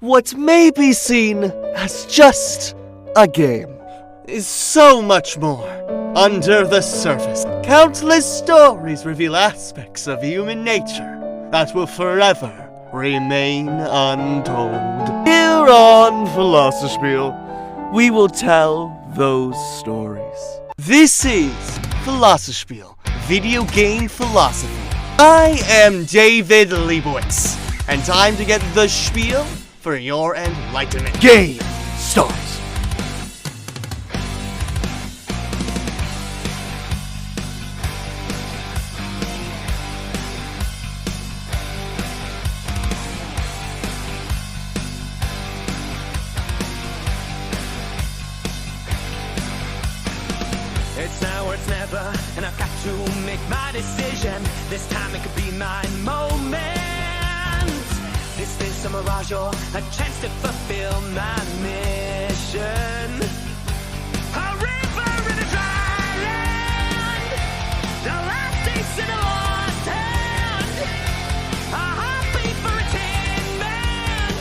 What may be seen as just a game is so much more. Under the surface, countless stories reveal aspects of human nature that will forever remain untold. Here on Philosophers, we will tell those stories. This is Philosophers, Video Game Philosophy. I am David Leibowitz, and time to get the spiel for your enlightenment. Game starts. It's now or it's never, and I've got to make my decision. This time it could be my moment. Is this a mirage or a chance to fulfill my mission? A river in a dry land, the last taste in a lost hand, a heartbeat for a tin man,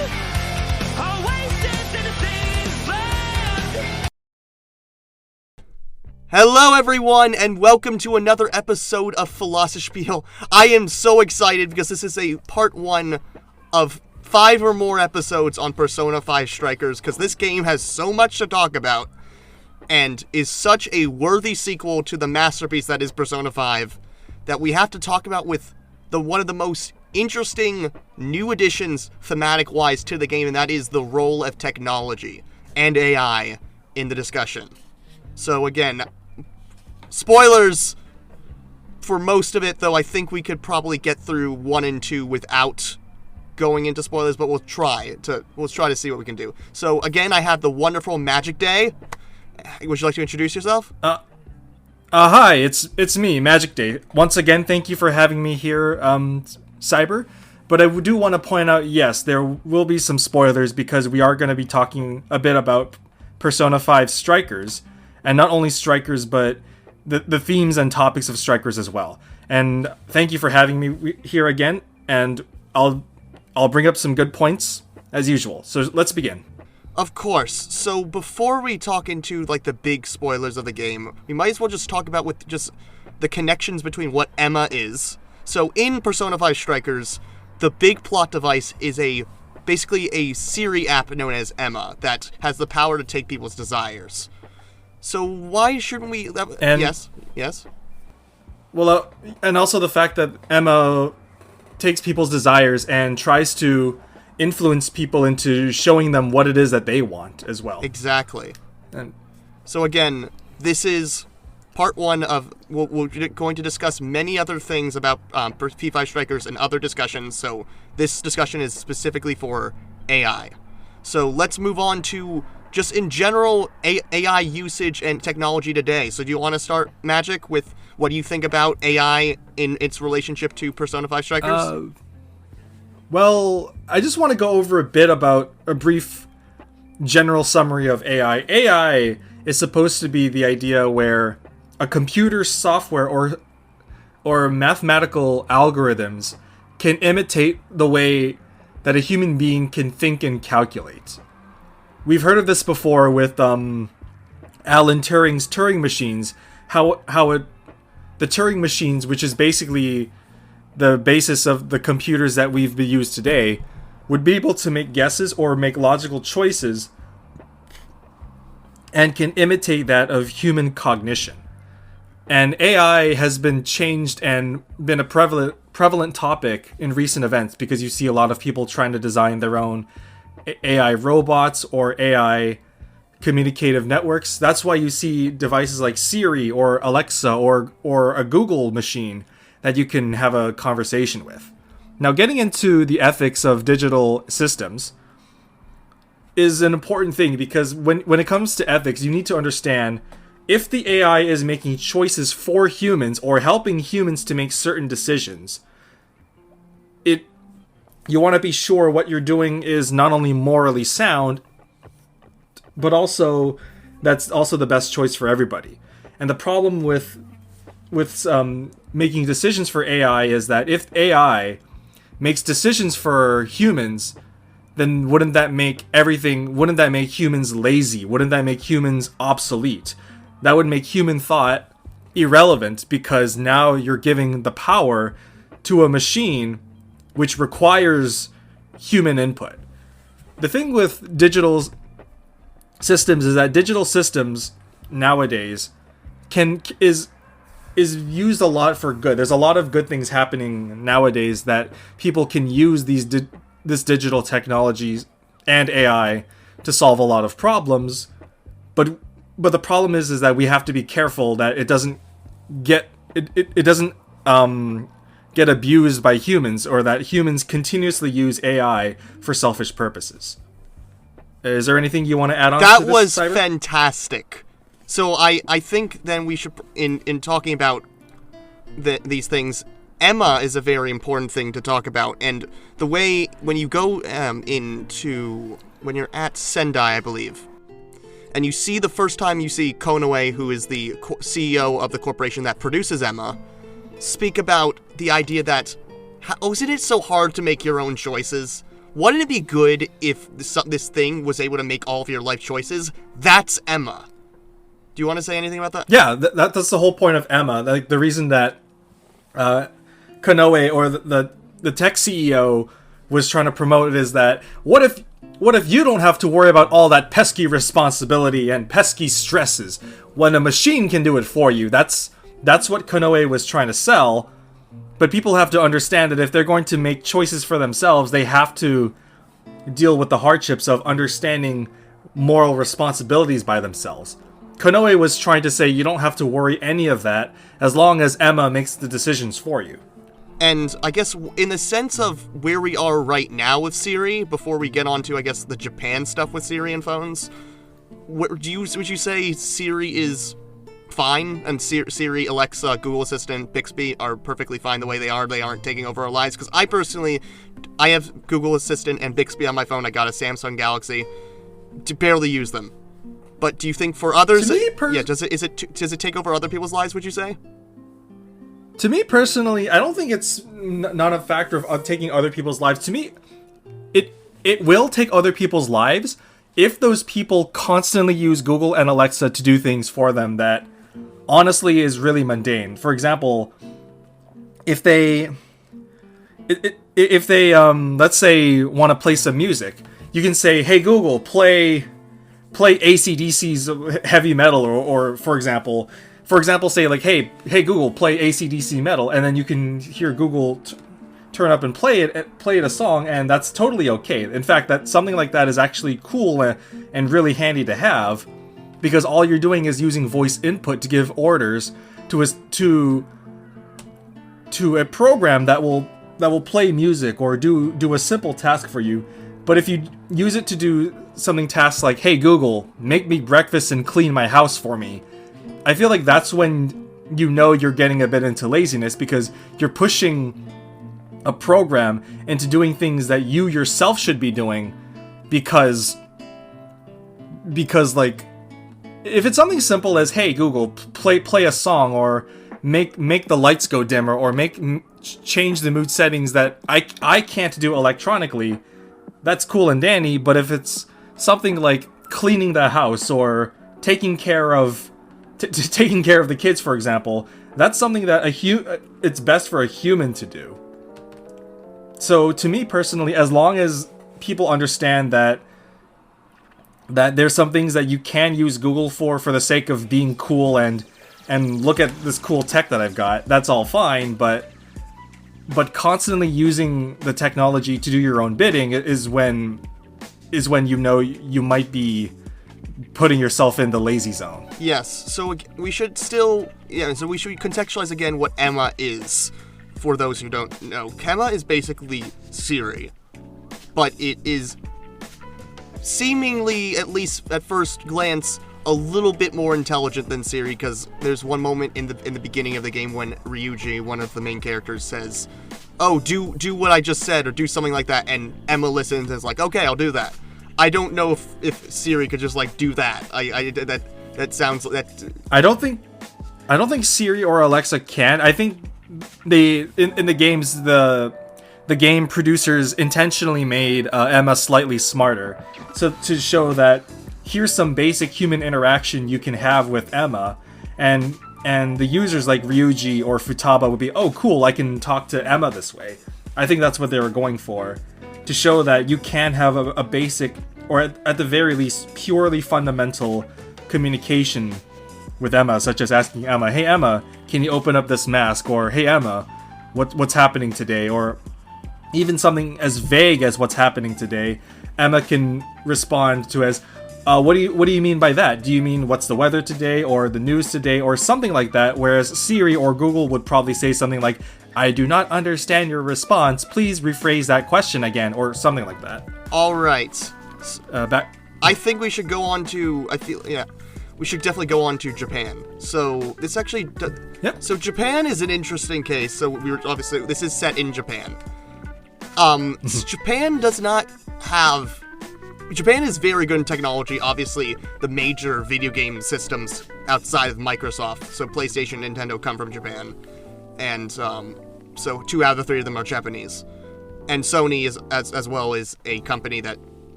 oasis in a thin land. Hello everyone, and welcome to another episode of Philosophers. I am so excited because this is a part 1 of 5 or more episodes on Persona 5 Strikers, because this game has so much to talk about, and is such a worthy sequel to the masterpiece that is Persona 5, that we have to talk about with one of the most interesting new additions thematic-wise to the game, and that is the role of technology and AI in the discussion. So again, spoilers for most of it, though I think we could probably get through 1 and 2 without going into spoilers, but we'll try to see what we can do. So again, I have the wonderful Magicday. Would you like to introduce yourself? Hi, it's me, Magicday. Once again, thank you for having me here, Cyber. But I do want to point out, yes, there will be some spoilers because we are going to be talking a bit about Persona 5 Strikers, and not only Strikers, but the themes and topics of Strikers as well. And thank you for having me here again, and I'll bring up some good points, as usual. So let's begin. Of course. So before we talk into, the big spoilers of the game, we might as well just talk about with just the connections between what Emma is. So in Persona 5 Strikers, the big plot device is basically a Siri app known as Emma that has the power to take people's desires. So why shouldn't we... Yes? Well, and also the fact that Emma takes people's desires and tries to influence people into showing them what it is that they want as well. Exactly. And so again, this is part 1 of... We're going to discuss many other things about P5 Strikers and other discussions, so this discussion is specifically for AI. So let's move on to just in general AI usage and technology today. So do you want to start, Magic, with what do you think about AI in its relationship to Persona 5 Strikers? Well, I just want to go over a bit about a brief general summary of AI. AI is supposed to be the idea where a computer software or mathematical algorithms can imitate the way that a human being can think and calculate. We've heard of this before with Alan Turing's Turing machines, how the Turing machines, which is basically the basis of the computers that we've used today, would be able to make guesses or make logical choices and can imitate that of human cognition. And AI has been changed and been a prevalent topic in recent events because you see a lot of people trying to design their own AI robots or AI communicative networks. That's why you see devices like Siri or Alexa or a Google machine that you can have a conversation with. Now, getting into the ethics of digital systems is an important thing because when it comes to ethics, you need to understand if the AI is making choices for humans or helping humans to make certain decisions, you want to be sure what you're doing is not only morally sound, but also that's also the best choice for everybody. And the problem with making decisions for AI is that if AI makes decisions for humans, then wouldn't that make humans lazy? Wouldn't that make humans obsolete? That would make human thought irrelevant, because now you're giving the power to a machine which requires human input. The thing with digital systems is that digital systems nowadays is used a lot for good. There's a lot of good things happening nowadays that people can use this digital technologies and AI to solve a lot of problems, but the problem is that we have to be careful that it doesn't get abused by humans, or that humans continuously use AI for selfish purposes. Is there anything you want to add on that to this, was Cyber? Fantastic. So I think then we should, in talking about these things, Emma is a very important thing to talk about. And the way, when you go when you're at Sendai, I believe, and you see the first time you see Konoe, who is the CEO of the corporation that produces Emma, speak about the idea that, isn't it so hard to make your own choices? Wouldn't it be good if this thing was able to make all of your life choices? That's Emma. Do you want to say anything about that? Yeah, that's the whole point of Emma. Like, the reason that Konoe, or the tech CEO, was trying to promote it is that, what if you don't have to worry about all that pesky responsibility and pesky stresses when a machine can do it for you? That's what Konoe was trying to sell. But people have to understand that if they're going to make choices for themselves, they have to deal with the hardships of understanding moral responsibilities by themselves. Konoe was trying to say you don't have to worry any of that as long as Emma makes the decisions for you. And I guess in the sense of where we are right now with Siri, before we get on to, I guess, the Japan stuff with Siri and phones, would you say Siri is fine, and Siri, Alexa, Google Assistant, Bixby are perfectly fine the way they are? They aren't taking over our lives? Because I have Google Assistant and Bixby on my phone. I got a Samsung Galaxy. To barely use them. But do you think for others, does it take over other people's lives, would you say? To me personally, I don't think it's not a factor of taking other people's lives. To me, it will take other people's lives if those people constantly use Google and Alexa to do things for them that honestly is really mundane. For example, if they let's say want to play some music, you can say, "Hey Google, play AC/DC's heavy metal," or for example, say like, "Hey Google, play AC/DC metal," and then you can hear Google turn up and play it a song, and that's totally okay. In fact, that something like that is actually cool and really handy to have, because all you're doing is using voice input to give orders to a program that will play music or do a simple task for you. But if you use it to do tasks like, "Hey Google, make me breakfast and clean my house for me," I feel like that's when you know you're getting a bit into laziness, because you're pushing a program into doing things that you yourself should be doing, because like, if it's something simple as, "Hey Google, play a song," or make the lights go dimmer, or change the mood settings that I can't do electronically, that's cool and dandy. But if it's something like cleaning the house or taking care of the kids, for example, that's something that it's best for a human to do. So to me personally, as long as people understand that there's some things that you can use Google for the sake of being cool and look at this cool tech that I've got, that's all fine. But constantly using the technology to do your own bidding is when you know you might be putting yourself in the lazy zone. Yes, so we should contextualize again what Emma is, for those who don't know. Emma is basically Siri, but it is seemingly, at least at first glance, a little bit more intelligent than Siri, because there's one moment in the beginning of the game when Ryuji, one of the main characters, says, "Oh, do what I just said," or do something like that, and Emma listens and is like, "Okay, I'll do that." I don't know if Siri could just like do that. That sounds that. I don't think Siri or Alexa can. I think in the games the the game producers intentionally made Emma slightly smarter, so to show that here's some basic human interaction you can have with Emma, and the users like Ryuji or Futaba would be, oh cool, I can talk to Emma this way. I think that's what they were going for, to show that you can have a basic, or at the very least, purely fundamental communication with Emma, such as asking Emma, hey Emma, can you open up this mask? Or hey Emma, what's happening today? Or even something as vague as what's happening today, Emma can respond to as, what do you mean by that? Do you mean what's the weather today, or the news today, or something like that? Whereas Siri or Google would probably say something like, I do not understand your response. Please rephrase that question again, or something like that. All right. Back. I think we should go on to. We should definitely go on to Japan. So this actually. Yep. So Japan is an interesting case. So we were obviously this is set in Japan. Japan does not have. Japan is very good in technology. Obviously, the major video game systems outside of Microsoft, so PlayStation, Nintendo, come from Japan, and so 2 out of the 3 of them are Japanese. And Sony is as well is a company that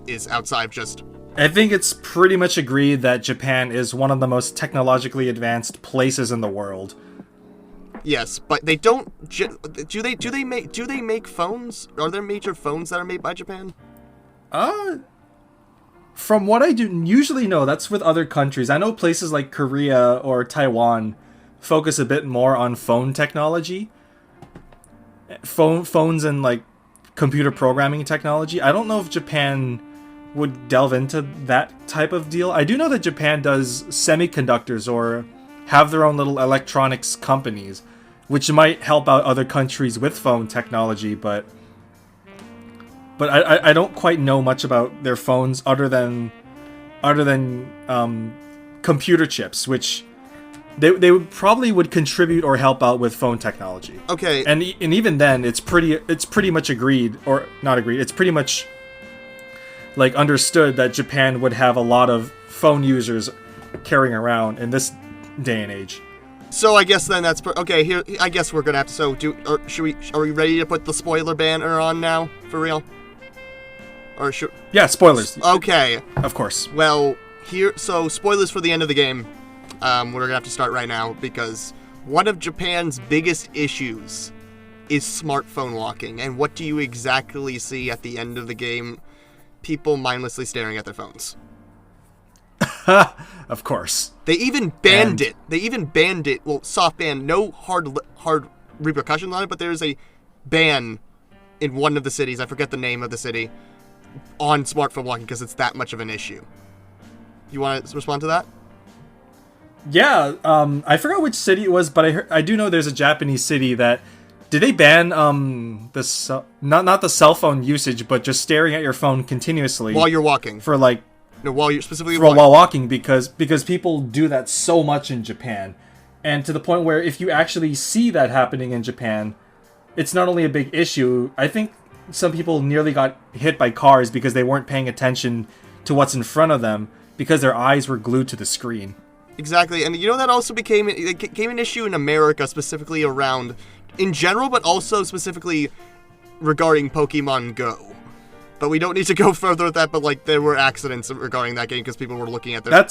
is outside of just. I think it's pretty much agreed that Japan is one of the most technologically advanced places in the world. Yes, but they don't. Do they make phones? Are there major phones that are made by Japan? From what I do usually know, that's with other countries. I know places like Korea or Taiwan focus a bit more on phone technology. Phones and like computer programming technology. I don't know if Japan would delve into that type of deal. I do know that Japan does semiconductors or have their own little electronics companies, which might help out other countries with phone technology, but I don't quite know much about their phones other than computer chips, which they would probably would contribute or help out with phone technology. Okay. And even then, it's pretty much agreed, or not agreed. It's pretty much like understood that Japan would have a lot of phone users carrying around in this day and age. So I guess then that's okay. Here, I guess we're gonna have to. So are we ready to put the spoiler banner on now for real? Or should? Yeah, spoilers. Okay. Of course. Well, so spoilers for the end of the game. We're gonna have to start right now because one of Japan's biggest issues is smartphone locking. And what do you exactly see at the end of the game? People mindlessly staring at their phones. Of course. They even banned it. They even banned it. Well, soft ban. No hard repercussions on it, but there is a ban in one of the cities. I forget the name of the city on smartphone locking because it's that much of an issue. You want to respond to that? Yeah. I forgot which city it was, but I do know there's a Japanese city that. Did they ban not the cell phone usage, but just staring at your phone continuously while you're walking for like? No, while you're specifically while walking, because people do that so much in Japan, and to the point where if you actually see that happening in Japan, it's not only a big issue. I think some people nearly got hit by cars because they weren't paying attention to what's in front of them because their eyes were glued to the screen. Exactly, and you know that also became an issue in America, specifically around in general, but also specifically regarding Pokemon Go. But we don't need to go further with that. But like, there were accidents regarding that game because people were looking at their.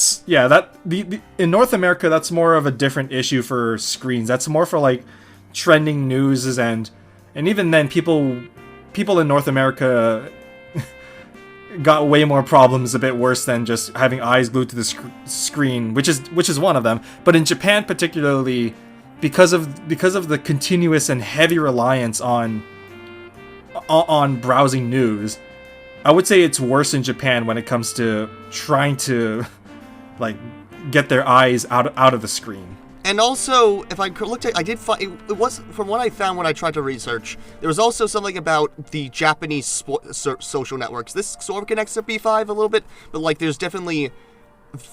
In North America, that's more of a different issue for screens. That's more for like trending news and even then, people in North America got way more problems, a bit worse than just having eyes glued to the screen, which is one of them. But in Japan, particularly, because of the continuous and heavy reliance on browsing news. I would say it's worse in Japan when it comes to trying to, like, get their eyes out of the screen. And also, if I looked at, I did find it was from what I found when I tried to research. There was also something about the Japanese social networks. This sort of connects to P5 a little bit, but like, there's definitely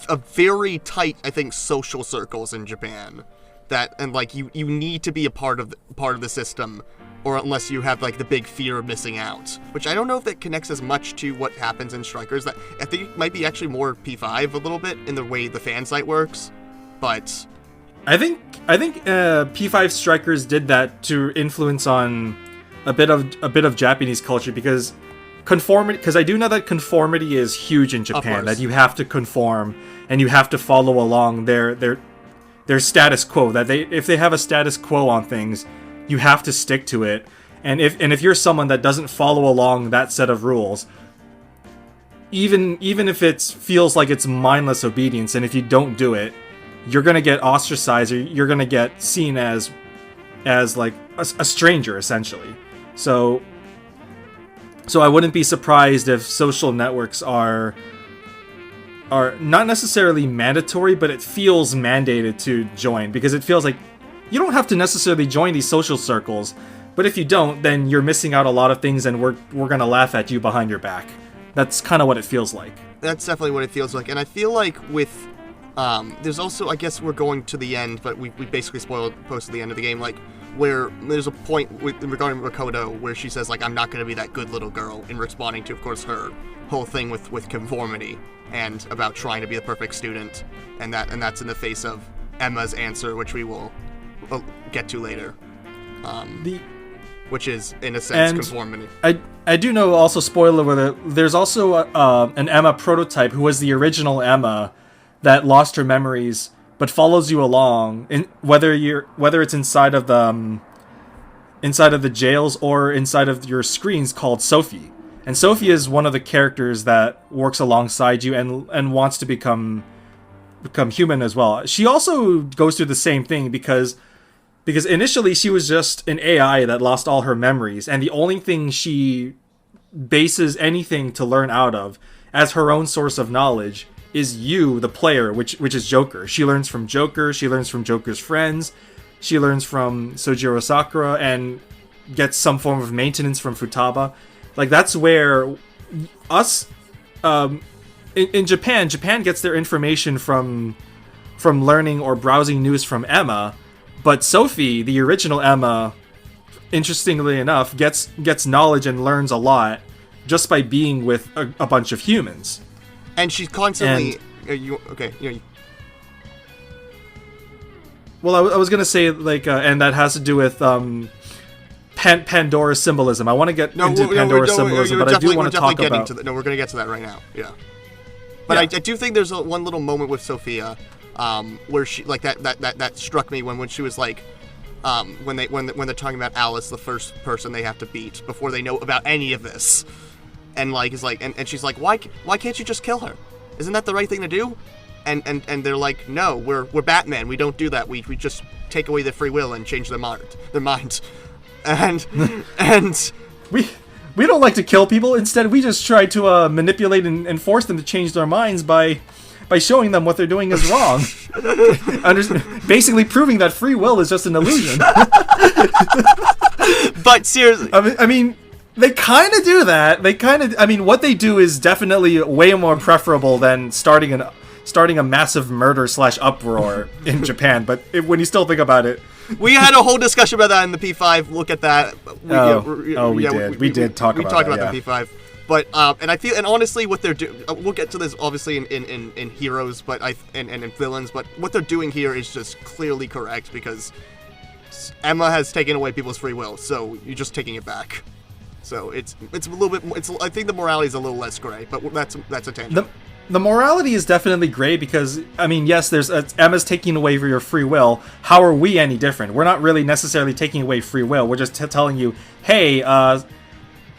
a very tight, I think, social circles in Japan that, and like, you need to be a part of the system. Or unless you have, like, the big fear of missing out. Which I don't know if that connects as much to what happens in Strikers. That I think it might be actually more P5 a little bit in the way the fan site works. But I think P5 Strikers did that to influence on a bit of Japanese culture, because conformity. Because I do know that conformity is huge in Japan. That you have to conform and you have to follow along their status quo. That if they have a status quo on things, you have to stick to it. And if you're someone that doesn't follow along that set of rules, even if it feels like it's mindless obedience, and if you don't do it, you're gonna get ostracized, or you're gonna get seen as like a stranger, essentially. So I wouldn't be surprised if social networks are not necessarily mandatory, but it feels mandated to join, because it feels like you don't have to necessarily join these social circles, but if you don't, then you're missing out a lot of things, and we're gonna laugh at you behind your back. That's kind of what it feels like. That's definitely what it feels like, and I feel like with there's also, I guess we're going to the end, but we basically spoiled most of the end of the game, like where there's a point regarding Makoto where she says, like, I'm not going to be that good little girl, in responding to, of course, her whole thing with conformity and about trying to be the perfect student, and that's in the face of Emma's answer, which we will get to later, which is, in a sense, conformity. I do know, also, spoiler alert, there's also an Emma prototype who was the original Emma that lost her memories but follows you along, whether it's inside of the jails or inside of your screens, called Sophie. And Sophie is one of the characters that works alongside you and wants to become human as well. She also goes through the same thing because initially she was just an AI that lost all her memories, and the only thing she bases anything to learn out of as her own source of knowledge is you, the player, which is Joker. She learns from Joker, she learns from Joker's friends, she learns from Sojiro Sakura, and gets some form of maintenance from Futaba. Like, that's where us, in Japan gets their information from learning or browsing news from Emma, but Sophie, the original Emma, interestingly enough, gets knowledge and learns a lot just by being with a bunch of humans. And she's constantly... Well, I was gonna say, like, and that has to do with Pandora symbolism. I want to get into Pandora symbolism, but I do want to talk about... we're gonna get to that right now. Yeah. But yeah. I do think there's one little moment with Sophia, where she, like, that struck me when she was like, when they're talking about Alice, the first person they have to beat before they know about any of this. And like, is like, and she's like, why can't you just kill her? Isn't that the right thing to do? And they're like, no, we're Batman. We don't do that. We just take away their free will and change their minds. And we don't like to kill people. Instead, we just try to manipulate and force them to change their minds by showing them what they're doing is wrong. Basically proving that free will is just an illusion. But seriously, I mean, they kind of do that. What they do is definitely way more preferable than starting a massive murder / uproar in Japan. But when you still think about it, we had a whole discussion about that in the P5. Look at that. We did talk about the P5. But and I feel, and honestly, what they're doing, we'll get to this obviously in Heroes, but and in Villains, but what they're doing here is just clearly correct, because Emma has taken away people's free will, so you're just taking it back. So it's a little bit more, I think the morality is a little less gray, but that's a tangent. The morality is definitely gray because, I mean, yes, there's Emma's taking away your free will. How are we any different? We're not really necessarily taking away free will. We're just telling you, hey,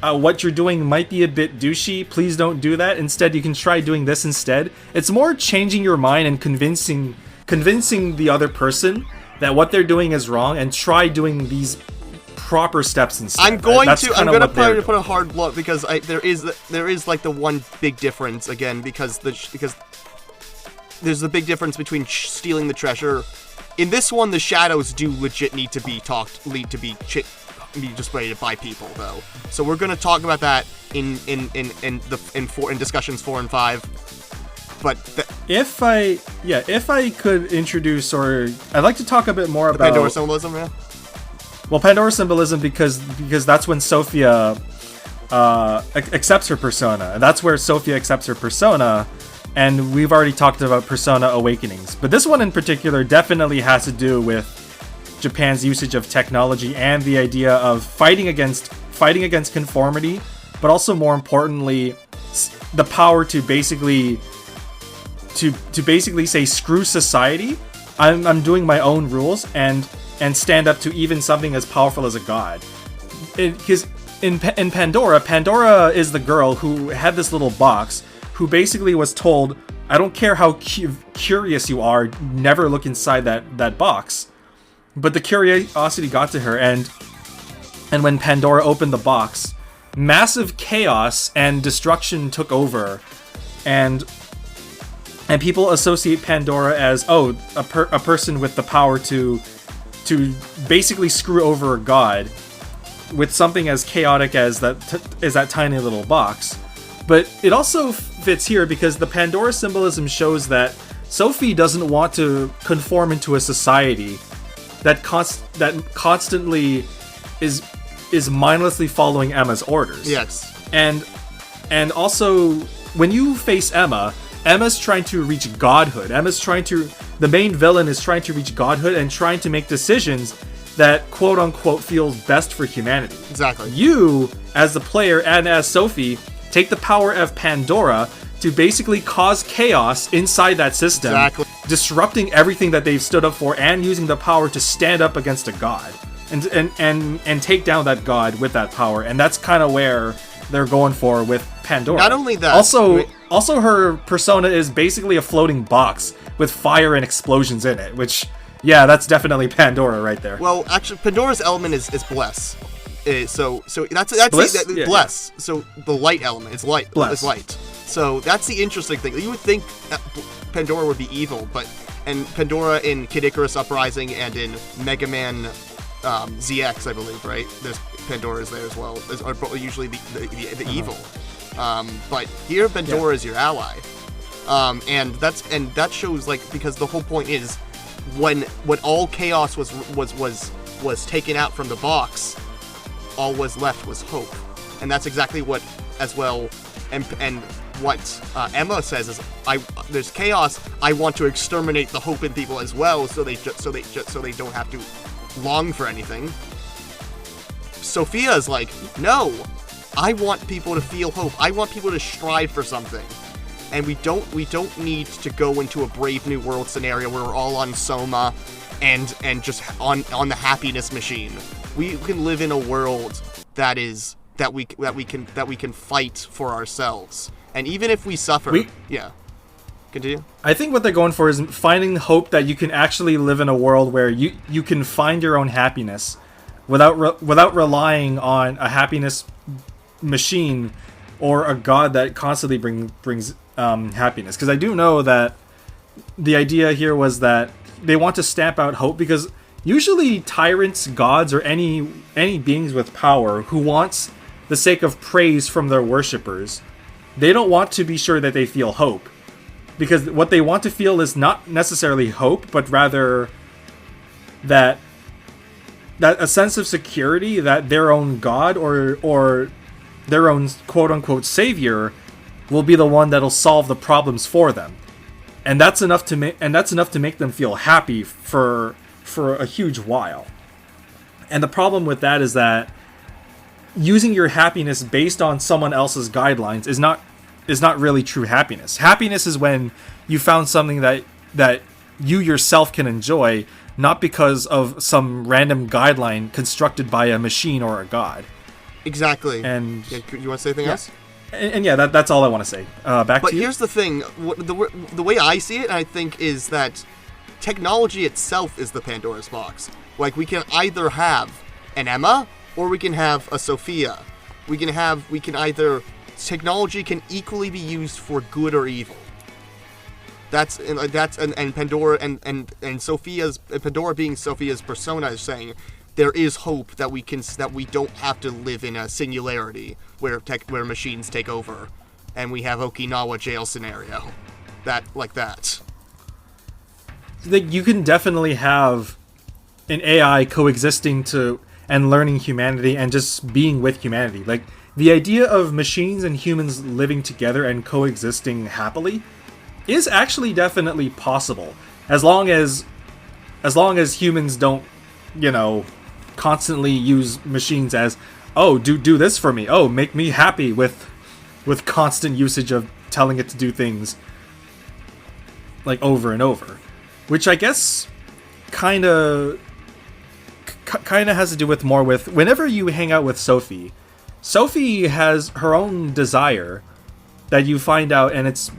what you're doing might be a bit douchey. Please don't do that. Instead, you can try doing this instead. It's more changing your mind and convincing the other person that what they're doing is wrong, and try doing these proper steps instead. I'm going to probably put a hard blow, because there is like the one big difference again, because there's the big difference between stealing the treasure. In this one, the shadows do legit need to be displayed by people, though. So we're gonna talk about that in discussions 4 and 5. But if I could introduce, or I'd like to talk a bit more about Pandora symbolism, yeah. Well, Pandora symbolism because that's when Sophia accepts her persona, and that's where Sophia accepts her persona. And we've already talked about Persona Awakenings, but this one in particular definitely has to do with Japan's usage of technology and the idea of fighting against conformity, but also more importantly, the power to basically say screw society. I'm doing my own rules and stand up to even something as powerful as a god. Because in Pandora is the girl who had this little box, who basically was told, I don't care how curious you are, never look inside that box. But the curiosity got to her, and when Pandora opened the box, massive chaos and destruction took over, and people associate Pandora as a person with the power to basically screw over a god with something as chaotic as that tiny little box. But it also fits here because the Pandora symbolism shows that Sophie doesn't want to conform into a society that constantly is mindlessly following Emma's orders. Yes. And also, when you face Emma's trying to reach godhood. The main villain is trying to reach godhood and trying to make decisions that quote unquote feels best for humanity. Exactly. You, as the player and as Sophie, take the power of Pandora to basically cause chaos inside that system. Exactly. Disrupting everything that they've stood up for and using the power to stand up against a god and take down that god with that power. And that's kind of where they're going for with Pandora. Not only that, also her persona is basically a floating box with fire and explosions in it, which, yeah, that's definitely Pandora right there. Well, actually, Pandora's element is bless. So that's Bliss? bless. Yeah. So the light element, it's light. Bless. It's light. So that's the interesting thing. You would think Pandora would be evil, and Pandora in Kid Icarus Uprising and in Mega Man ZX, I believe, right? There's Pandora's there as well. Those are usually the evil. But here Pandora is your ally. And that shows, like, because the whole point is when all chaos was taken out from the box, all was left was hope. And that's exactly what, as well, and what Emma says is, there's chaos. I want to exterminate the hope in people as well, so they don't have to long for anything. Sophia's like, no, I want people to feel hope. I want people to strive for something, and we don't need to go into a Brave New World scenario where we're all on Soma, and just on the happiness machine. We can live in a world that we can fight for ourselves. And even if we suffer, yeah. Continue. I think what they're going for is finding hope that you can actually live in a world where you can find your own happiness without relying on a happiness machine or a god that constantly brings happiness. Because I do know that the idea here was that they want to stamp out hope, because usually tyrants, gods, or any beings with power who wants the sake of praise from their worshippers, they don't want to be sure that they feel hope. Because what they want to feel is not necessarily hope, but rather that a sense of security that their own god or their own quote-unquote savior will be the one that'll solve the problems for them. And that's enough to make them feel happy for a huge while. And the problem with that is that using your happiness based on someone else's guidelines is not really true happiness. Happiness is when you found something that you yourself can enjoy, not because of some random guideline constructed by a machine or a god. Exactly. And you want to say anything else? And yeah, that's all I want to say. Back to you. But here's the thing: the way I see it, I think, is that technology itself is the Pandora's box. Like, we can either have an Emma or we can have a Sophia. Technology can equally be used for good or evil. And Pandora and Sophia's Pandora being Sophia's persona is saying there is hope that we don't have to live in a singularity where machines take over, and we have Okinawa jail scenario, like that. You can definitely have an AI coexisting to and learning humanity and just being with humanity. Like, the idea of machines and humans living together and coexisting happily is actually definitely possible, as long as humans don't constantly use machines as, oh, do this for me. Oh, make me happy with constant usage of telling it to do things like over and over, which I guess kind of has to do with more with whenever you hang out with Sophie. Sophie has her own desire that you find out, and it's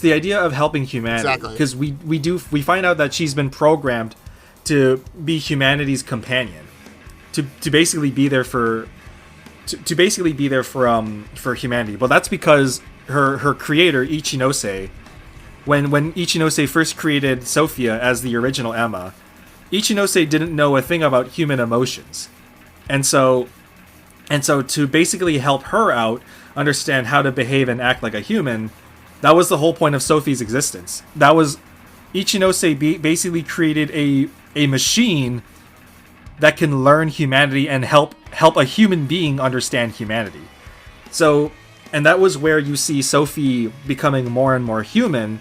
the idea of helping humanity. Exactly. Because we find out that she's been programmed to be humanity's companion, to basically be there for humanity. But that's because her creator Ichinose, when Ichinose first created Sophia as the original Emma, Ichinose didn't know a thing about human emotions, and so to basically help her out understand how to behave and act like a human, that was the whole point of Sophie's existence. That was Ichinose basically created a machine that can learn humanity and help a human being understand humanity. So, and that was where you see Sophie becoming more and more human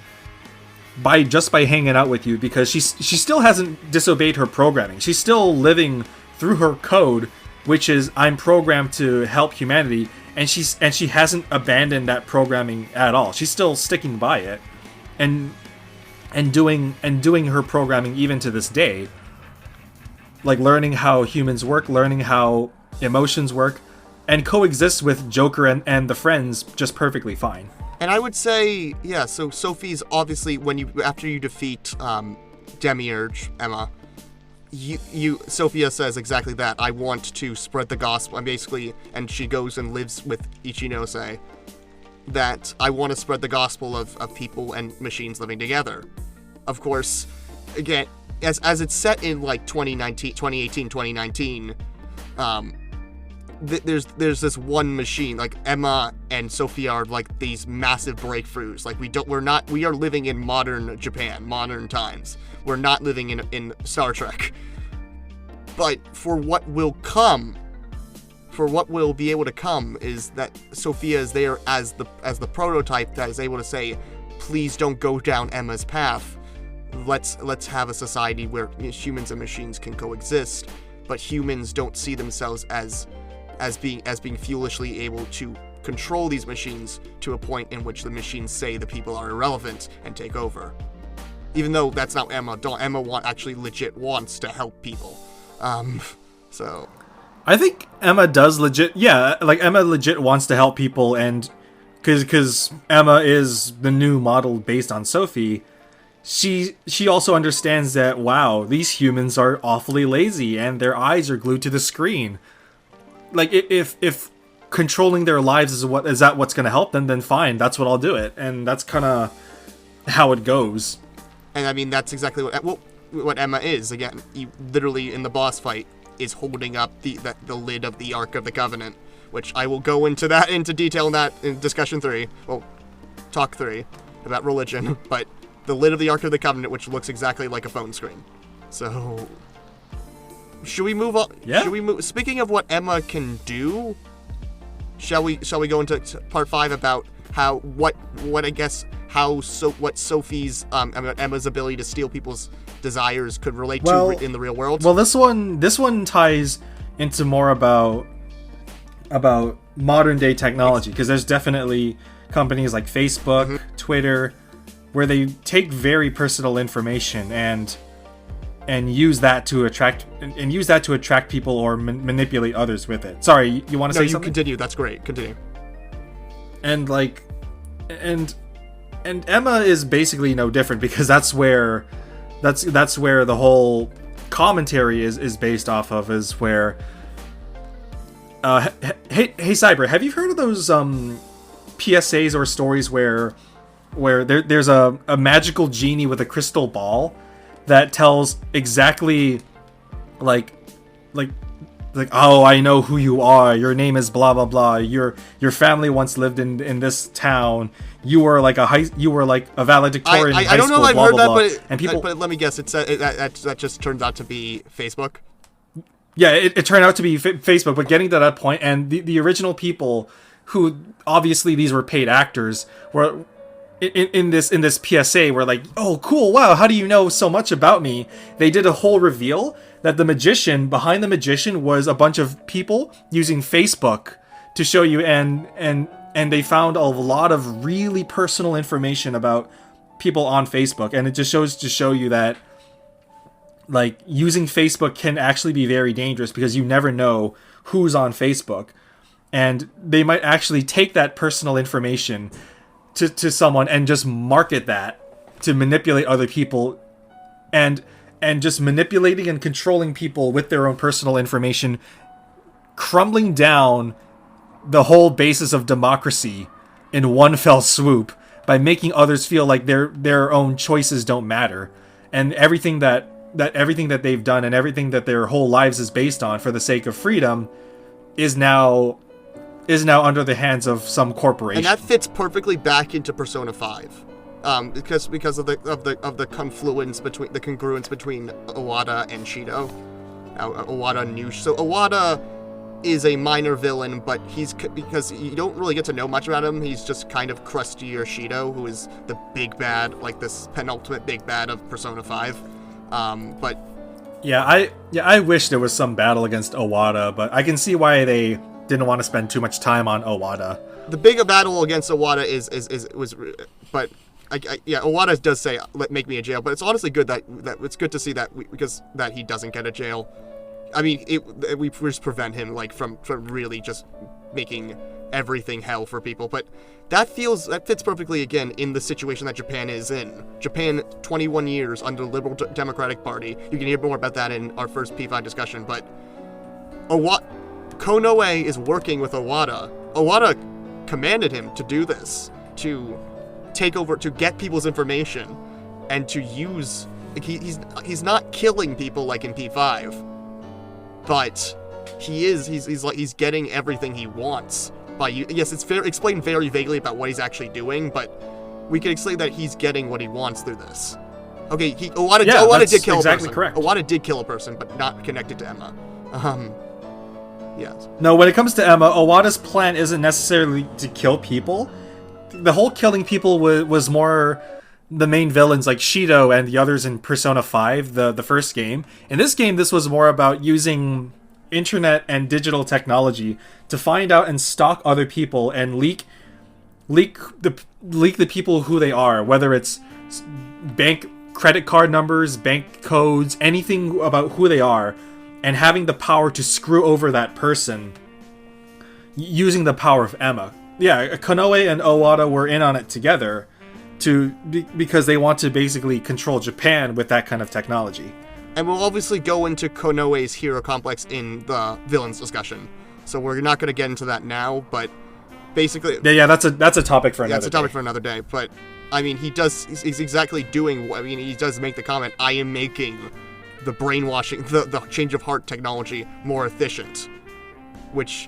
by hanging out with you, because she still hasn't disobeyed her programming. She's still living through her code, which is, I'm programmed to help humanity, and she hasn't abandoned that programming at all. She's still sticking by it and doing her programming even to this day, like learning how humans work, learning how emotions work, and coexist with Joker and the friends just perfectly fine. And I would say, yeah, so Sophie's obviously, after you defeat Demiurge, Emma, Sophia says exactly that. I want to spread the gospel. And she goes and lives with Ichinose, that I want to spread the gospel of people and machines living together. Of course, again, as it's set in like 2018, 2019, there's this one machine, like Emma and Sophia are like these massive breakthroughs. Like we are living in modern Japan, modern times. We're not living in Star Trek. But for what will be able to come, is that Sophia is there as the prototype that is able to say, please don't go down Emma's path. Let's have a society where humans and machines can coexist, but humans don't see themselves as being foolishly able to control these machines to a point in which the machines say the people are irrelevant and take over. Even though that's not Emma. Emma actually legit wants to help people. So I think Emma does legit, yeah, like Emma legit wants to help people, and because Emma is the new model based on Sophie, she also understands that, wow, these humans are awfully lazy and their eyes are glued to the screen. Like, if controlling their lives is what's going to help them, then fine, that's what I'll do it. And that's kind of how it goes. And I mean, that's exactly what Emma is. Again, literally in the boss fight is holding up the lid of the Ark of the Covenant, which I will go into detail in discussion 3. Well, talk 3 about religion, but the lid of the Ark of the Covenant, which looks exactly like a phone screen. So, should we move on? Yeah. Should we move? Speaking of what Emma can do, shall we go into part 5 about what Sophie's Emma's ability to steal people's desires could relate to in the real world? Well, this one ties into more about modern day technology, because there's definitely companies like Facebook, Twitter, where they take very personal information and use that to attract people or manipulate others with it. Sorry, you want to say something? No, you continue. That's great. Continue. And Emma is basically no different, because that's where the whole commentary is based off of, is where hey Cyber, have you heard of those PSAs or stories where there's a magical genie with a crystal ball that tells exactly like oh, I know who you are, your name is blah blah blah, your family once lived in this town, you were like a valedictorian in high school, I don't know if I've blah, heard blah, that, blah. And people, but let me guess, that just turns out to be Facebook. Yeah, it turned out to be Facebook, but getting to that point, and the original people, who obviously these were paid actors, were in this PSA were like, oh cool, wow, how do you know so much about me? They did a whole reveal that the magician, behind the magician, was a bunch of people using Facebook to show you, and they found a lot of really personal information about people on Facebook, and it just shows to show you that, like, using Facebook can actually be very dangerous because you never know who's on Facebook, and they might actually take that personal information to someone and just market that to manipulate other people, and just manipulating and controlling people with their own personal information, crumbling down the whole basis of democracy in one fell swoop by making others feel like their own choices don't matter, and everything that they've done and everything that their whole lives is based on for the sake of freedom is now under the hands of some corporation. And that fits perfectly back into Persona 5. Because of the congruence between Owada and Shido. Owada knew. So Owada is a minor villain, but because you don't really get to know much about him, he's just kind of crustier Shido, who is the big bad, like this penultimate big bad of Persona 5. But I wish there was some battle against Owada, but I can see why they didn't want to spend too much time on Owada. The bigger battle against Owada but Owada does say, "Make me a jail," but it's honestly good that it's good to see that because he doesn't get a jail. I mean, we just prevent him from really just making everything hell for people. But that fits perfectly again in the situation that Japan is in. Japan, 21 years under Liberal Democratic Party. You can hear more about that in our first P5 discussion. But Konoe is working with Owada. Owada commanded him to do this, to take over, to get people's information, and to use. He's not killing people like in P5, but he's getting everything he wants by. Yes, it's explained very vaguely about what he's actually doing, but we can explain that he's getting what he wants through this. Okay, Owada did kill exactly a person. Correct. Owada did kill a person, but not connected to Emma. Yes. No, when it comes to Emma, Owada's plan isn't necessarily to kill people. The whole killing people was more the main villains like Shido and the others in Persona 5, the first game. In this game, this was more about using internet and digital technology to find out and stalk other people and leak the people who they are, whether it's bank credit card numbers, bank codes, anything about who they are, and having the power to screw over that person using the power of Emma. Yeah, Konoe and Owada were in on it together because they want to basically control Japan with that kind of technology. And we'll obviously go into Konoe's hero complex in the villains discussion. So we're not going to get into that now, but basically... Yeah, that's a topic for another day. Yeah, it's a topic for another day, but I mean, he's exactly doing, I mean, he does make the comment, I am making the brainwashing, the change of heart technology more efficient, which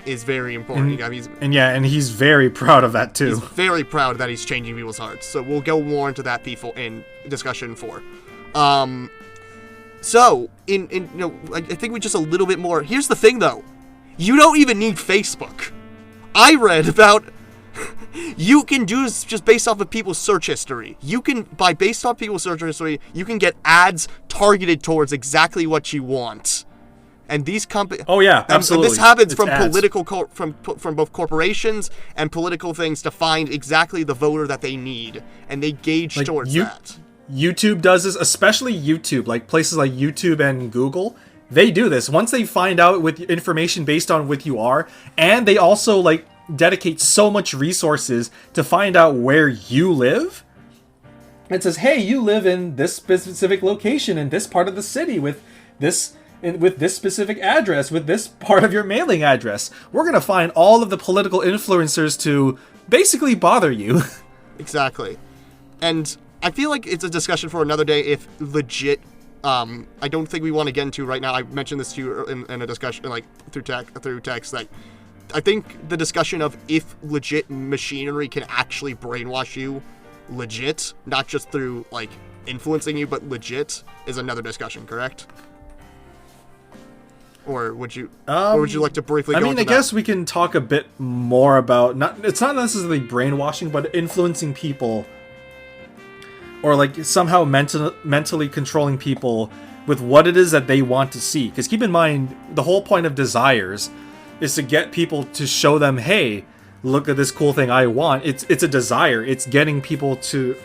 is very important. And he's very proud of that too. He's very proud that he's changing people's hearts. So we'll go more into that in discussion 4. So I think we just a little bit more. Here's the thing though, you don't even need Facebook. I read about. You can do this just based off of people's search history. Based off people's search history, you can get ads targeted towards exactly what you want. And these companies... Oh yeah, absolutely. And this happens from ads. from both corporations and political things to find exactly the voter that they need. And they gauge towards that. YouTube does this, especially YouTube. Like places like YouTube and Google, they do this. Once they find out with information based on what you are, and they also dedicate so much resources to find out where you live. It says, hey, you live in this specific location in this part of the city with this specific address, with this part of your mailing address. We're going to find all of the political influencers to basically bother you. Exactly. And I feel like it's a discussion for another day if legit... I don't think we want to get into right now. I mentioned this to you in a discussion through text that I think the discussion of if legit machinery can actually brainwash you legit, not just through influencing you, but legit, is another discussion, correct? Or would you like to briefly go into that? I guess we can talk a bit more about it's not necessarily brainwashing, but influencing people or somehow mentally controlling people with what it is that they want to see. Because keep in mind, the whole point of desires is to get people to show them, hey, look at this cool thing I want. It's a desire. It's getting people to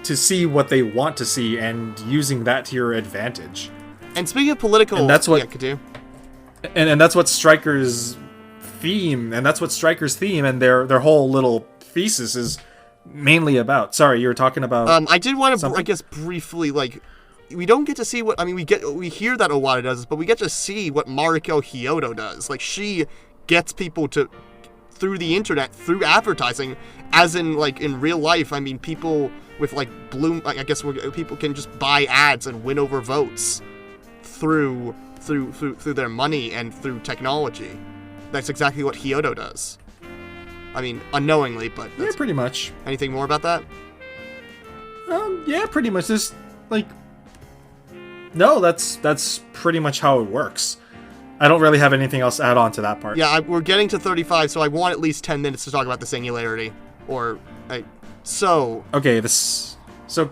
see what they want to see and using that to your advantage. And speaking of political, and that's what and that's what Striker's theme, and their whole little thesis is mainly about. Sorry, you were talking about. I did want to, I guess, briefly, like, we don't get to see what, I mean, we hear that Owada does this, but we get to see what Mariko Hyodo does. Like, she gets people to, through the internet, through advertising, as in, like, in real life. I mean, people with, like, I guess people can just buy ads and win over votes through their money and through technology. That's exactly what Hyodo does. I mean, unknowingly, but yeah, pretty much. Anything more about that? Yeah, pretty much. Just like, no, that's pretty much how it works. I don't really have anything else to add on to that part. Yeah, we're getting to 35, so I want at least 10 minutes to talk about the singularity. Okay, so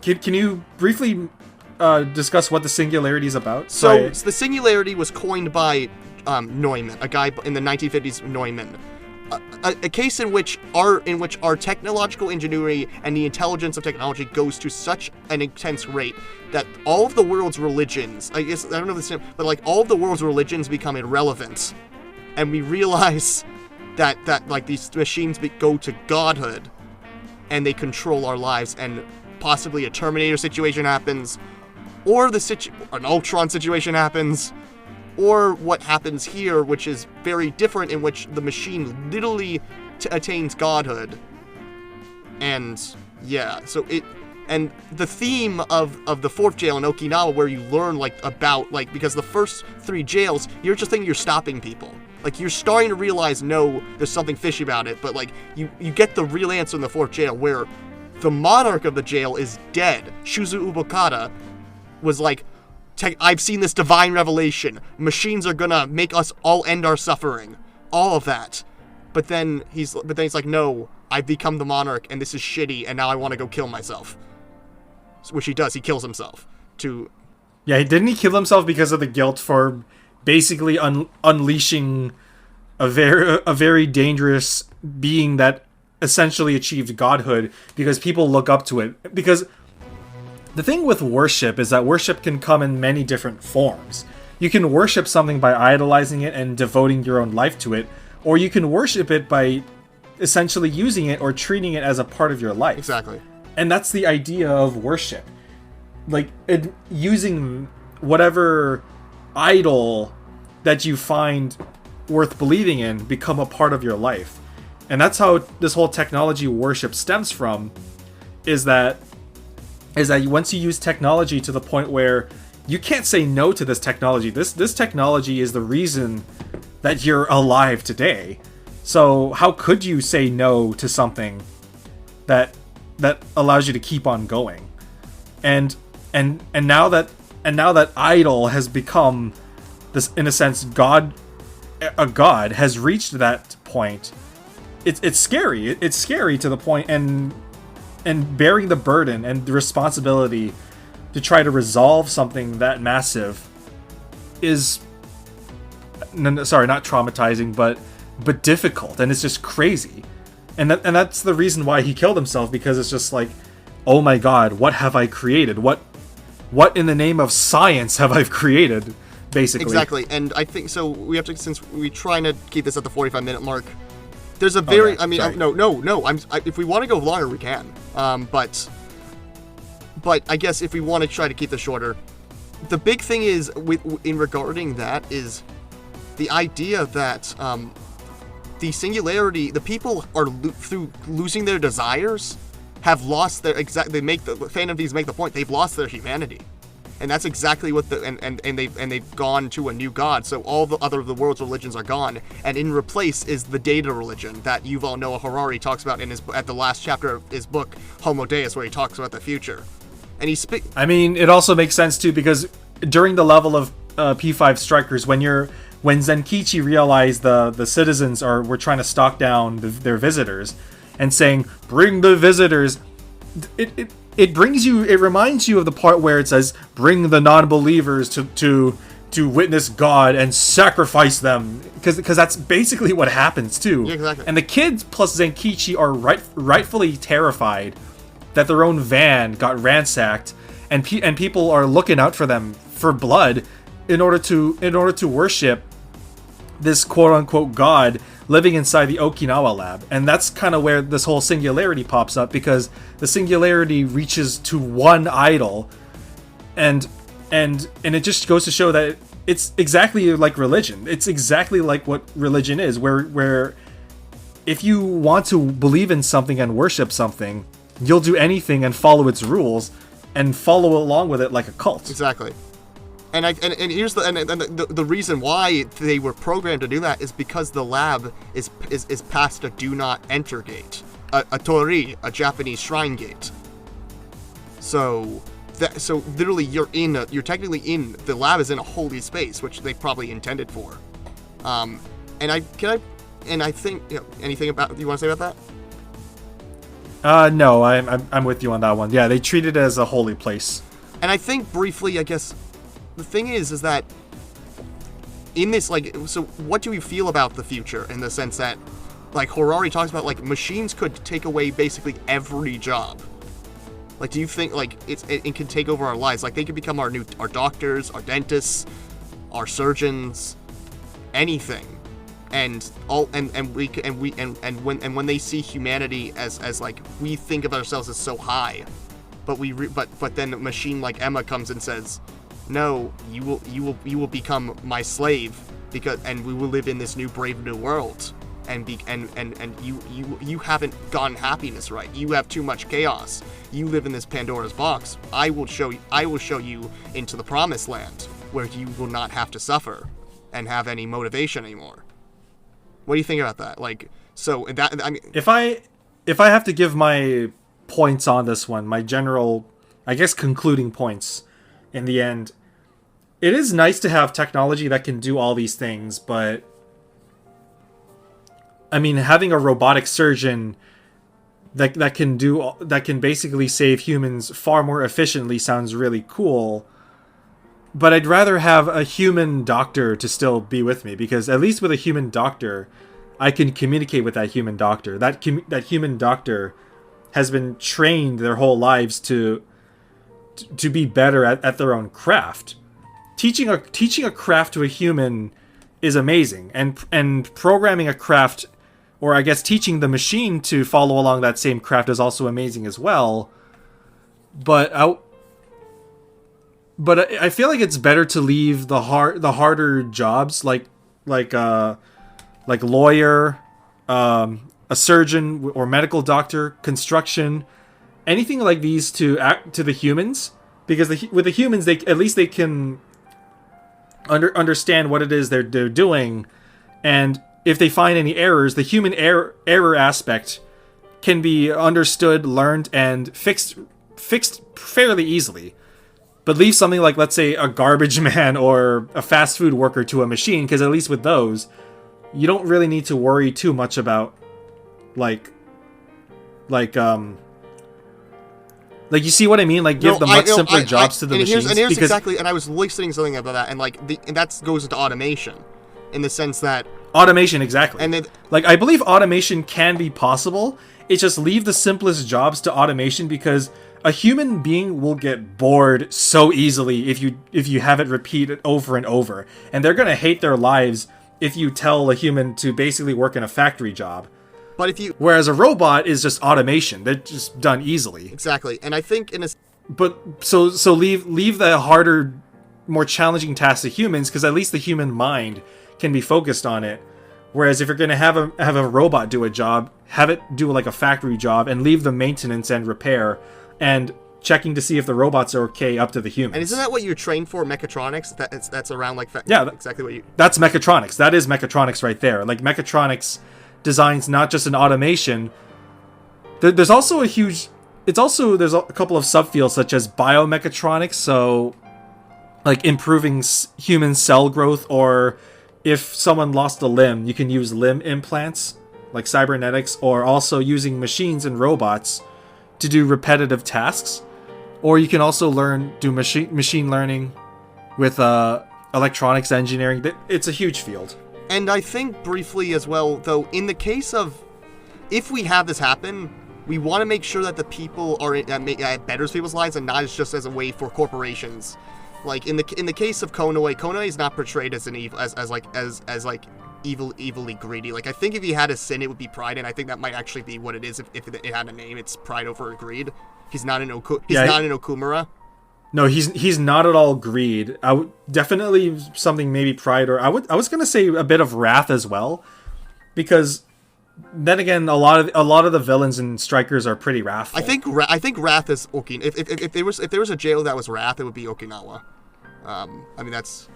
can you briefly discuss what the singularity is about? So the singularity was coined by Neumann, a guy in the 1950s, Neumann. A case in which our technological ingenuity and the intelligence of technology goes to such an intense rate that all of the world's religions, I don't know if this, but like all of the world's religions become irrelevant, and we realize that like these machines go to godhood, and they control our lives, and possibly a Terminator situation happens, or an Ultron situation happens. Or what happens here, which is very different, in which the machine literally attains godhood. And yeah, and the theme of the fourth jail in Okinawa, where you learn because the first 3 jails, you're just thinking you're stopping people. Like, you're starting to realize, no, there's something fishy about it, but like you get the real answer in the fourth jail, where the monarch of the jail is dead. Shuzu Ubokata was like, I've seen this divine revelation. Machines are gonna make us all end our suffering. All of that. But then he's like, no, I've become the monarch, and this is shitty, and now I want to go kill myself. Which he does. He kills himself. Yeah, didn't he kill himself because of the guilt for basically unleashing a very dangerous being that essentially achieved godhood because people look up to it? Because the thing with worship is that worship can come in many different forms. You can worship something by idolizing it and devoting your own life to it, or you can worship it by essentially using it or treating it as a part of your life. Exactly. And that's the idea of worship. Like, using whatever idol that you find worth believing in become a part of your life. And that's how this whole technology worship stems from, is that once you use technology to the point where you can't say no to this technology. This technology is the reason that you're alive today. So how could you say no to something that allows you to keep on going? And now that idol has become this, in a sense, a god has reached that point. It's scary. It's scary to the point, and bearing the burden and the responsibility to try to resolve something that massive is, sorry, not traumatizing, but difficult, and it's just crazy. And that's the reason why he killed himself, because it's just like, oh my god, what have I created? What in the name of science have I created, basically? Exactly, and I think, so we have to, since we're trying to keep this at the 45-minute mark, there's a very, okay, I mean, no, if we want to go longer, we can. But I guess if we want to try to keep this shorter, the big thing is, in regarding that, is the idea that the singularity, the people are through losing their desires, have lost their fan of these make the point, they've lost their humanity. And that's exactly what they've gone to a new god. So all the other of the world's religions are gone, and in replace is the data religion that Yuval Noah Harari talks about at the last chapter of his book Homo Deus, where he talks about the future. And I mean, it also makes sense too, because during the level of P5 strikers, when Zenkichi realized the citizens were trying to stalk down their visitors, and saying, "Bring the visitors," it reminds you of the part where it says, bring the non-believers to witness God and sacrifice them, because that's basically what happens too. Yeah, exactly. And the kids plus Zenkichi are rightfully terrified that their own van got ransacked, and people are looking out for them for blood in order to worship this quote-unquote God living inside the Okinawa lab. And that's kind of where this whole singularity pops up, because the singularity reaches to one idol, and it just goes to show that it's exactly like religion. It's exactly like what religion is, where if you want to believe in something and worship something, you'll do anything and follow its rules and follow along with it like a cult. Exactly. And here's the reason why they were programmed to do that is because the lab is past a do not enter gate, a tori, a Japanese shrine gate. So literally you're technically in the lab is in a holy space, which they probably intended for. And I think, you know, anything about you want to say about that? No, I'm with you on that one. Yeah, they treat it as a holy place. And I think briefly, I guess, the thing is that in this, like, so what do we feel about the future in the sense that, like, Horari talks about, like, machines could take away basically every job. Like, do you think, like, it can take over our lives? Like, they could become our doctors, our dentists, our surgeons, anything. And when they see humanity as like, we think of ourselves as so high, but then a machine like Emma comes and says, no, you will become my slave, and we will live in this new brave new world, and you haven't gotten happiness right. You have too much chaos. You live in this Pandora's box. I will show you into the promised land where you will not have to suffer and have any motivation anymore. What do you think about that? Like, so that, I mean, if I have to give my points on this one, my general, I guess, concluding points in the end, it is nice to have technology that can do all these things, but I mean, having a robotic surgeon that can basically save humans far more efficiently sounds really cool. But I'd rather have a human doctor to still be with me, because at least with a human doctor, I can communicate with that human doctor. That human doctor has been trained their whole lives to be better at their own craft. Teaching a craft to a human is amazing, and programming a craft, or I guess teaching the machine to follow along that same craft, is also amazing as well. But I feel like it's better to leave the harder jobs like lawyer, a surgeon or medical doctor, construction, anything like these to the humans, because with the humans they can understand what it is they're doing, and if they find any errors, the human error aspect can be understood, learned, and fixed fairly easily. But leave something like, let's say, a garbage man or a fast food worker to a machine, because at least with those, you don't really need to worry too much about, like you see what I mean? Like, give much simpler jobs to the machines. And here's exactly, and I was listening to something about that, and like, and that goes into automation, in the sense that automation, exactly. And then, like, I believe automation can be possible. It's just leave the simplest jobs to automation, because a human being will get bored so easily if you have it repeat it over and over, and they're gonna hate their lives if you tell a human to basically work in a factory job. But whereas a robot is just automation, they're just done easily. Exactly, and I think so leave the harder, more challenging tasks to humans, because at least the human mind can be focused on it. Whereas if you're gonna have a robot do a job, have it do like a factory job, and leave the maintenance and repair and checking to see if the robots are okay up to the humans. And isn't that what you're trained for, mechatronics? That's around like yeah, exactly what you. That's mechatronics. That is mechatronics right there. Like, mechatronics designs not just an automation. There's also a couple of subfields such as biomechatronics. So, like, improving human cell growth, or if someone lost a limb, you can use limb implants, like cybernetics, or also using machines and robots to do repetitive tasks, or you can also do machine learning with electronics engineering. It's a huge field. And I think briefly as well, though, in the case of, if we have this happen, we want to make sure that the people are that betters people's lives and not just as a way for corporations. Like in the case of Konoe is not portrayed as an evil, as evilly greedy. Like I think if he had a sin, it would be pride, and I think that might actually be what it is. If it had a name, it's pride over greed. He's not an Okumura. No, he's not at all greed. I would definitely something maybe pride, or I was gonna say a bit of wrath as well, because then again, a lot of the villains and strikers are pretty wrathful. I think wrath is Okinawa. If there was a jail that was wrath, it would be Okinawa. I mean that's,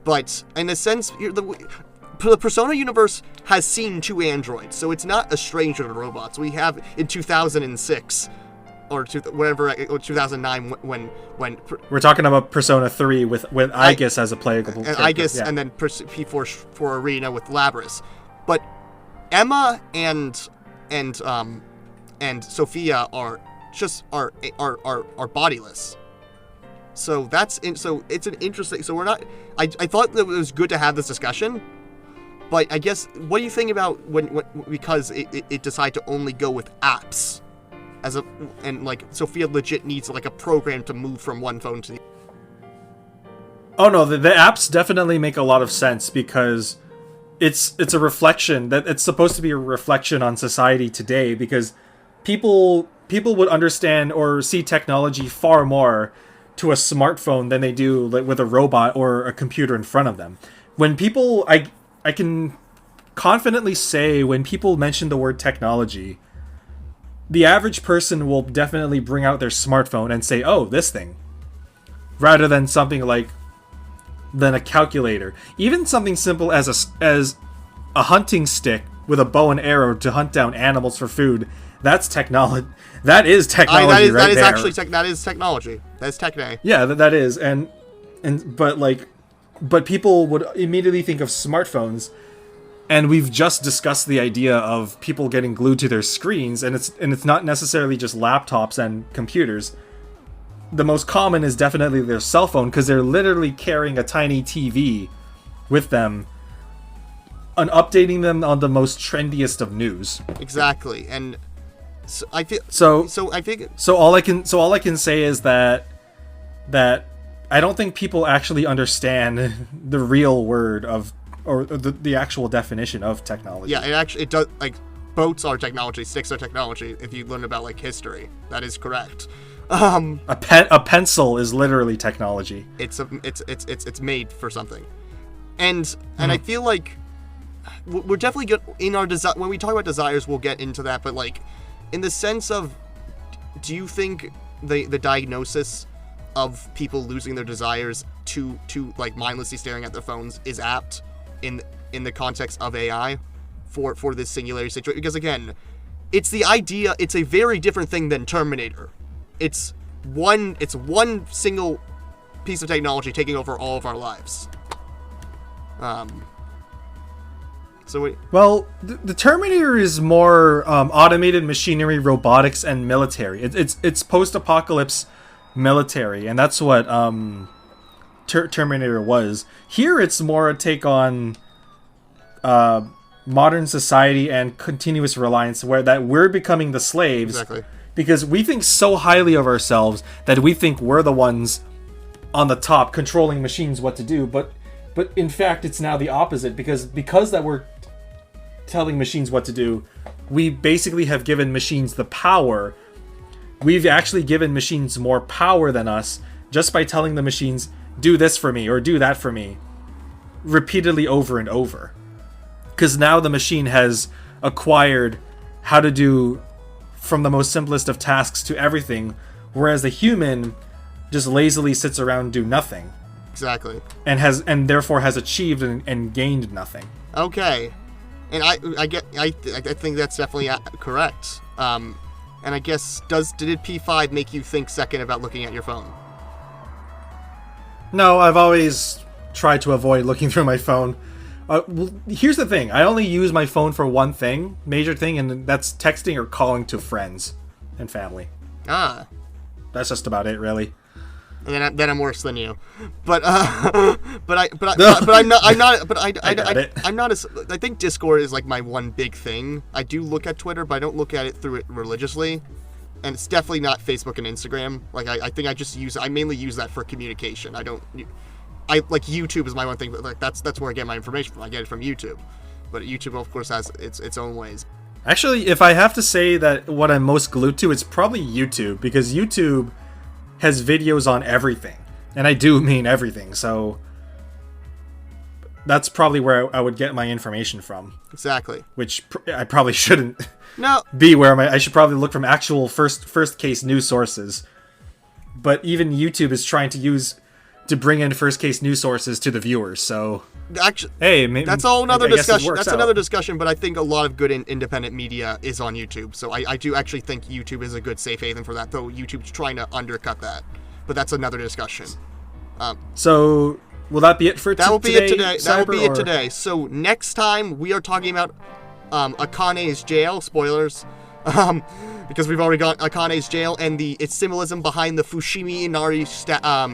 but in a sense, the Persona universe has seen 2 androids, so it's not a stranger to robots. We have in 2006. Or 2009 when we're talking about Persona 3 with Aegis as a playable and Aegis, and then P4 for Arena with Labris, but Emma and Sophia are bodiless. So it's an interesting. So we're not. I thought that it was good to have this discussion, but I guess what do you think about when because it decided to only go with apps? And Sophia legit needs like a program to move from one phone to the other. Oh no, the apps definitely make a lot of sense because it's a reflection that it's supposed to be a reflection on society today, because people would understand or see technology far more to a smartphone than they do with a robot or a computer in front of them. When people I can confidently say when people mention the word technology, the average person will definitely bring out their smartphone and say, "Oh, this thing," rather than something like a calculator. Even something simple as a hunting stick with a bow and arrow to hunt down animals for food. That's technology. That is technology. That is actually technology. That's techne. Yeah, that is, but people would immediately think of smartphones. And we've just discussed the idea of people getting glued to their screens, and it's not necessarily just laptops and computers. The most common is definitely their cell phone, because they're literally carrying a tiny TV with them and updating them on the most trendiest of news. Exactly, and so I feel all I can say is that I don't think people actually understand the real word of. Or the actual definition of technology. Yeah, it does. Like, boats are technology, sticks are technology. If you learn about history, that is correct. A pencil is literally technology. It's made for something, and I feel like we're definitely good in our desire. When we talk about desires, we'll get into that. But in the sense of, do you think the diagnosis of people losing their desires to mindlessly staring at their phones is apt? In the context of AI for this singularity situation, because again, it's the idea. It's a very different thing than Terminator. It's one single piece of technology taking over all of our lives. The Terminator is more automated machinery, robotics, and military. It's post-apocalypse military, and that's what Terminator was. Here it's more a take on modern society and continuous reliance, where we're becoming the slaves. Exactly. Because we think so highly of ourselves that we think we're the ones on the top controlling machines what to do, but in fact it's now the opposite, because that we're telling machines what to do, we basically have given machines the power. We've actually given machines more power than us just by telling the machines, do this for me or do that for me, repeatedly over and over. Because now the machine has acquired how to do from the most simplest of tasks to everything, whereas the human just lazily sits around and do nothing. Exactly. And therefore has achieved and gained nothing. Okay. And I think that's definitely correct. And I guess did P5 make you think second about looking at your phone? No, I've always tried to avoid looking through my phone. Here's the thing. I only use my phone for one thing, major thing, and that's texting or calling to friends and family. Ah. That's just about it, really. And then I'm worse than you, but I'm not as, I think Discord is like my one big thing. I do look at Twitter, but I don't look at it through it religiously, and it's definitely not Facebook and Instagram. Like I think I mainly use that for communication. I like YouTube is my one thing, but like that's where I get my information from. I get it from YouTube, but YouTube of course has its own ways. Actually, if I have to say that what I'm most glued to, it's probably YouTube, because YouTube has videos on everything, and I do mean everything, so that's probably where I would get my information from. Exactly. Which I probably shouldn't No. be where I should probably look from actual first case news sources. But even YouTube is trying to bring in first case news sources to the viewers, so Actually, hey, maybe, that's all another discussion. That's out. another discussion, but I think a lot of good independent media is on YouTube. So I do actually think YouTube is a good safe haven for that, though YouTube's trying to undercut that. But that's another discussion. So will that be it for today? That will be it today. Cyber, that will be or? it today. So next time we are talking about Akane's jail. Spoilers. Because we've already got Akane's jail and its symbolism behind the Fushimi Inari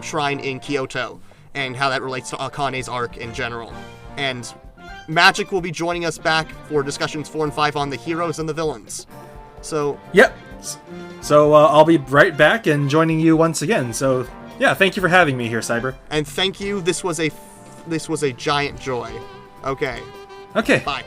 shrine in Kyoto, and how that relates to Akane's arc in general. And Magic will be joining us back for discussions 4 and 5 on the heroes and the villains. So Yep. So I'll be right back and joining you once again. So yeah, thank you for having me here, Cyber. And thank you. This was a giant joy. Okay. Okay. Bye.